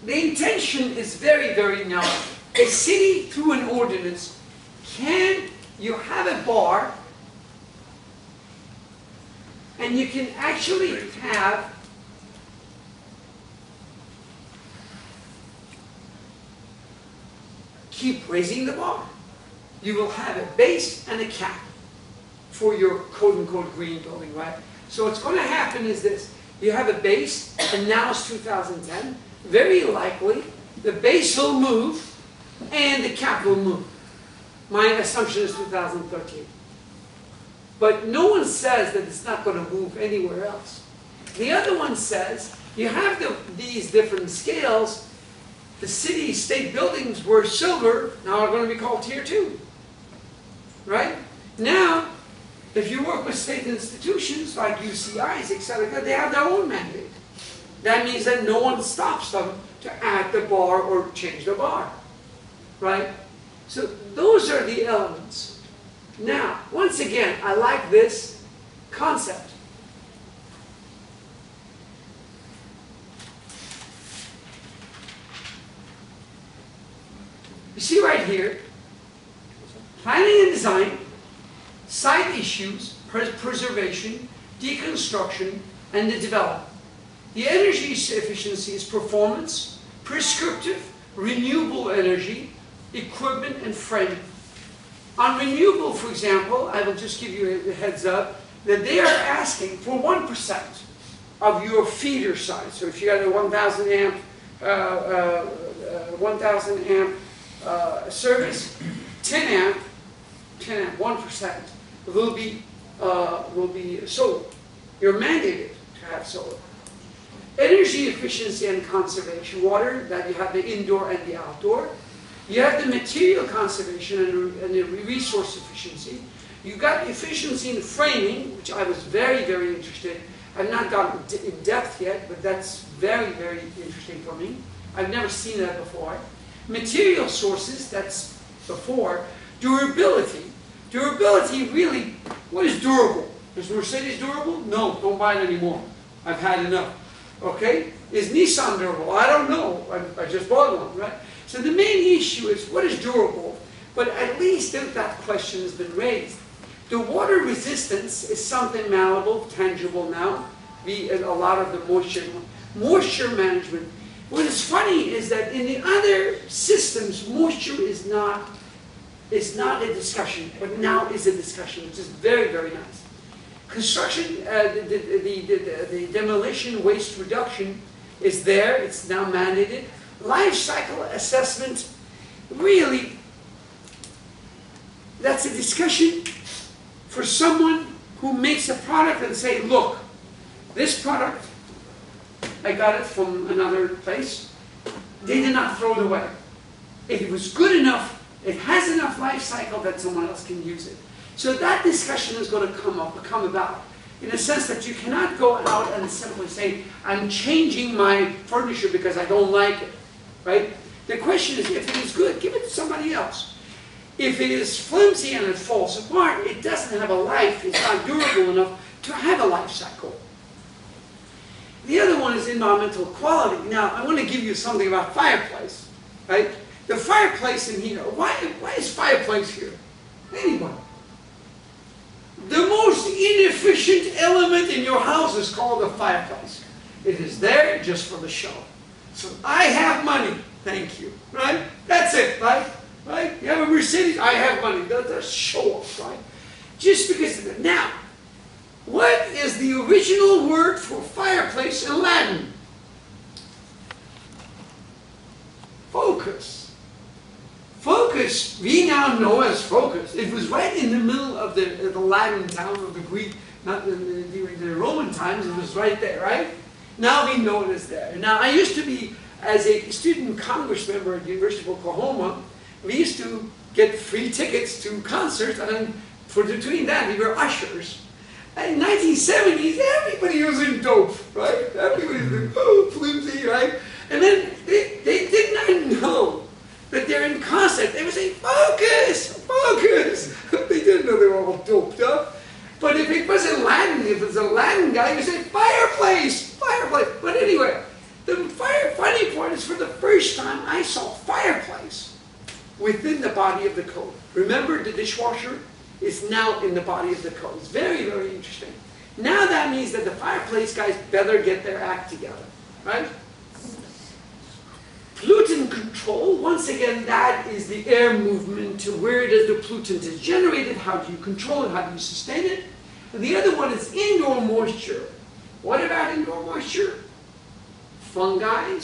the intention is very, very narrow. A city, through an ordinance, you have a bar, and you can actually have keep raising the bar. You will have a base and a cap for your quote-unquote green building, right? So what's going to happen is this. You have a base, and now it's 2010. Very likely, the base will move, and the cap will move. My assumption is 2013. But no one says that it's not going to move anywhere else. The other one says, you have these different scales. The city, state buildings were silver, now are going to be called Tier 2. Right? Now, if you work with state institutions like UCIs, etc., they have their own mandate. That means that no one stops them to add the bar or change the bar. Right? So those are the elements. Now, once again, I like this concept. You see right here, planning and design, site issues, preservation, deconstruction, and the development. The energy efficiency is performance, prescriptive, renewable energy, equipment, and framing. On renewable, for example, I will just give you a heads up that they are asking for 1% of your feeder size. So if you got a 1,000 amp service, 10 amp, 1% will be solar. You're mandated to have solar. Energy efficiency and conservation, water, that you have the indoor and the outdoor. You have the material conservation and the resource efficiency. You got efficiency in framing, which I was very, very interested in. I've not gone in depth yet, but that's very, very interesting for me. I've never seen that before. Material sources, that's before. Durability. Durability, really, what is durable? Is Mercedes durable? No, don't buy it anymore. I've had enough. Okay? Is Nissan durable? I don't know. I just bought one, right? So the main issue is what is durable, but at least that question has been raised. The water resistance is something malleable, tangible now, a lot of the moisture management. What is funny is that in the other systems, moisture is not a discussion, but now is a discussion, which is very, very nice. Construction, the demolition waste reduction is there, it's now mandated. Life cycle assessment, really, that's a discussion for someone who makes a product and say, look, this product, I got it from another place. They did not throw it away. It was good enough, it has enough life cycle that someone else can use it. So that discussion is going to come about in a sense that you cannot go out and simply say, I'm changing my furniture because I don't like it. Right? The question is, if it is good, give it to somebody else. If it is flimsy and it falls apart, it doesn't have a life, it's not durable enough to have a life cycle. The other one is environmental quality. Now, I want to give you something about fireplace. Right? The fireplace in here, why is fireplace here? Anyone? The most inefficient element in your house is called a fireplace. It is there just for the show. So I have money, thank you, right? That's it, right? Right? You have a Mercedes, I have money. That's show off, right? Just because of it. Now, what is the original word for fireplace in Latin? Focus. Focus, we now know as focus. It was right in the middle of the Latin town of the Greek, not during the Roman times, it was right there, right? Now we know it is there. Now, I used to be, as a student Congress member at the University of Oklahoma, we used to get free tickets to concerts, and between that, we were ushers. And in the 1970s, everybody was in dope, right? Everybody was in, oh, flimsy, right? And then they did not know that they're in concert. They would say, focus, focus. They didn't know they were all doped up. But if it was in Latin, if it's a Latin guy, you say, fireplace, fireplace. But anyway, the funny part is was for the first time I saw fireplace within the body of the code. Remember, the dishwasher is now in the body of the code. It's very, very interesting. Now that means that the fireplace guys better get their act together, right? Pollutant control, once again, that is the air movement to where does the pollutant is generated, how do you control it, how do you sustain it? And the other one is indoor moisture. What about indoor moisture? Fungi,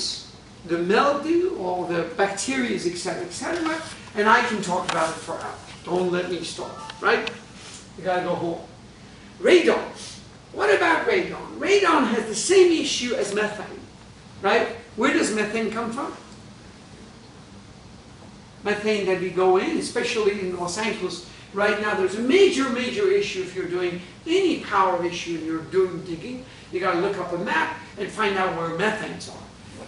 the mildew, all the bacteria, etc., etc. And I can talk about it for hours. Don't let me stop, right? You gotta go home. Radon. What about radon? Radon has the same issue as methane, right? Where does methane come from? Methane that we go in, especially in Los Angeles, right now there's a major, major issue if you're doing any power issue and you're doing digging. You got to look up a map and find out where methanes are.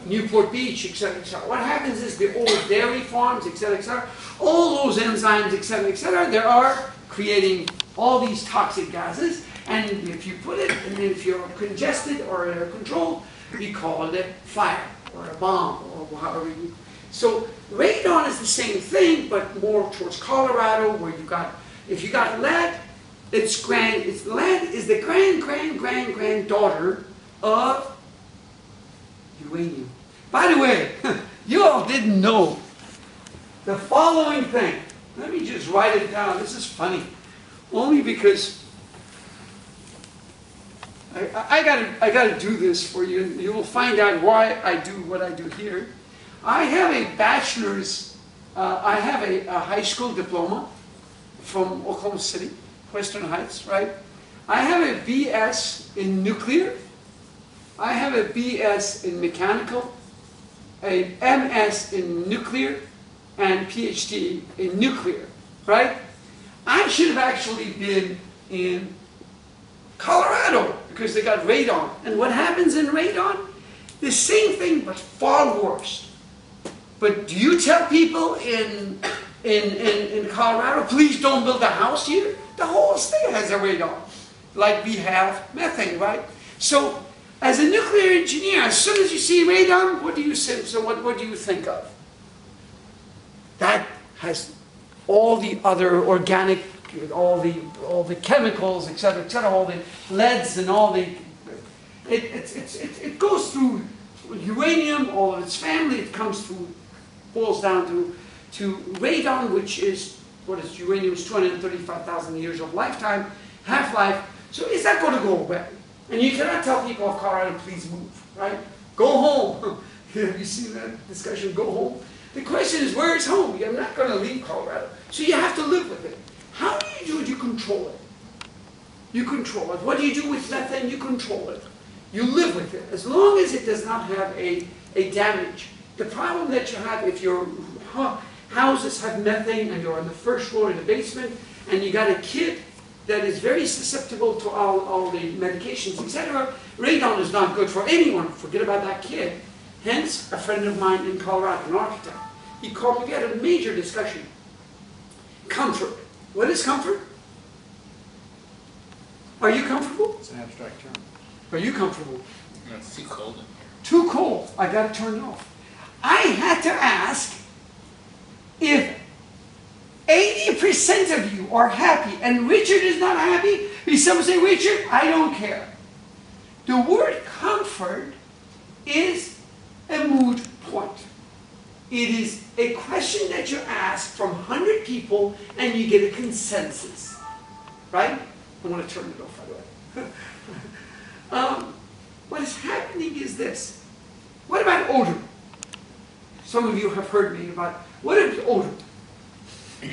Newport Beach, etc., etc. What happens is the old dairy farms, etc., etc., all those enzymes, etc., etc., they are creating all these toxic gases. And if you put it, and if you're congested or controlled, we call it a fire or a bomb or however you. So radon is the same thing, but more towards Colorado, where you got, if you got lead, lead is the granddaughter of uranium. By the way, you all didn't know the following thing. Let me just write it down. This is funny, only because I gotta do this for you. You will find out why I do what I do here. I have a bachelor's, I have a high school diploma from Oklahoma City, Western Heights, right? I have a BS in nuclear. I have a BS in mechanical, a MS in nuclear, and PhD in nuclear, right? I should have actually been in Colorado because they got radon. And what happens in radon? The same thing, but far worse. But do you tell people in Colorado, please don't build a house here? The whole state has a radon, like we have methane, right? So, as a nuclear engineer, as soon as you see radon, what do you say? So what do you think of? That has all the other organic, all the chemicals, etc., all the leads and all the. It goes through uranium, all of its family. It comes through. Boils down to radon, which is, what is uranium, is 235,000 years of lifetime, half-life. So is that going to go away? And you cannot tell people of Colorado, please move, right? Go home. Have you seen that discussion, go home? The question is, where is home? You're not going to leave Colorado. So you have to live with it. How do you do it? You control it. You control it. What do you do with methane? You control it. You live with it. As long as it does not have a damage. The problem that you have if your houses have methane and you're on the first floor in the basement and you got a kid that is very susceptible to all the medications, etc., radon is not good for anyone. Forget about that kid. Hence, a friend of mine in Colorado, an architect, he called me, we had a major discussion. Comfort. What is comfort? Are you comfortable? It's an abstract term. Are you comfortable? No, it's too cold in here. Too cold. I got to turn it off. I had to ask if 80% of you are happy and Richard is not happy. If someone say, Richard, I don't care. The word comfort is a moot point. It is a question that you ask from 100 people and you get a consensus. Right? I'm going to turn it off, by the way. What is happening is this. What about odor? Some of you have heard me about, what is odor?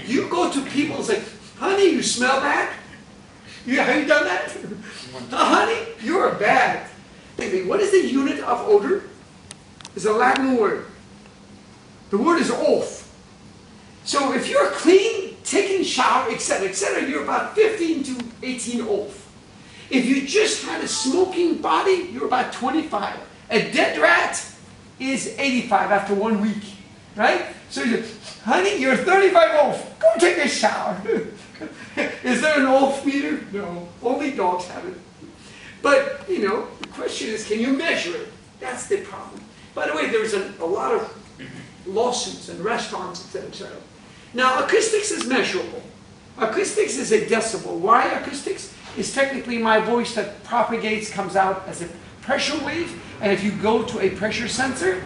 You go to people and say, honey, you smell bad? Have you done that? Honey, you're bad. What is the unit of odor? It's a Latin word. The word is off. So if you're clean, taking a shower, etc., you're about 15 to 18 off. If you just had a smoking body, you're about 25. A dead rat is 85 after 1 week, right? So honey, you're 35 off. Go take a shower. Is there an off meter? No. Only dogs have it. But, the question is, can you measure it? That's the problem. By the way, there's a lot of lawsuits and restaurants, etc. Now, acoustics is measurable. Acoustics is a decibel. Why acoustics? Is technically my voice that propagates, comes out as a pressure wave, and if you go to a pressure sensor,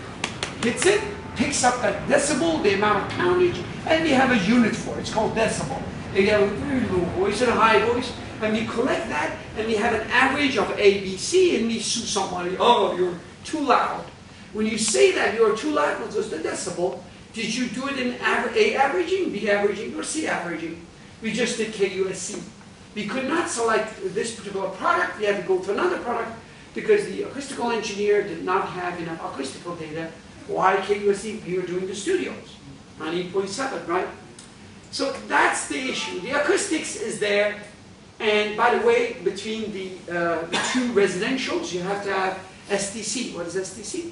hits it, picks up that decibel, the amount of poundage, and we have a unit for it. It's called decibel. You have a very low voice and a high voice, and we collect that, and we have an average of A, B, C, and we sue somebody, oh, you're too loud. When you say that you're too loud, what's the decibel? Did you do it in A averaging, B averaging, or C averaging? We just did KUSC. We could not select this particular product. We had to go to another product because the acoustical engineer did not have enough acoustical data. Why KUSC? We were doing the studios, 98.7, right? So that's the issue. The acoustics is there. And by the way, between the two residentials, you have to have STC. What is STC?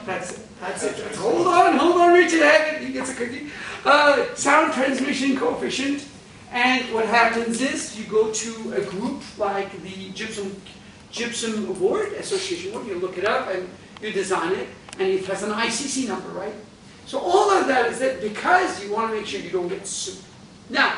That's it. Hold on, Richard Haggett. He gets a cookie. Sound transmission coefficient. And what happens is you go to a group like the Gypsum Board Association. You look it up and you design it, and it has an ICC number, right? So all of that is it because you want to make sure you don't get sued. Now,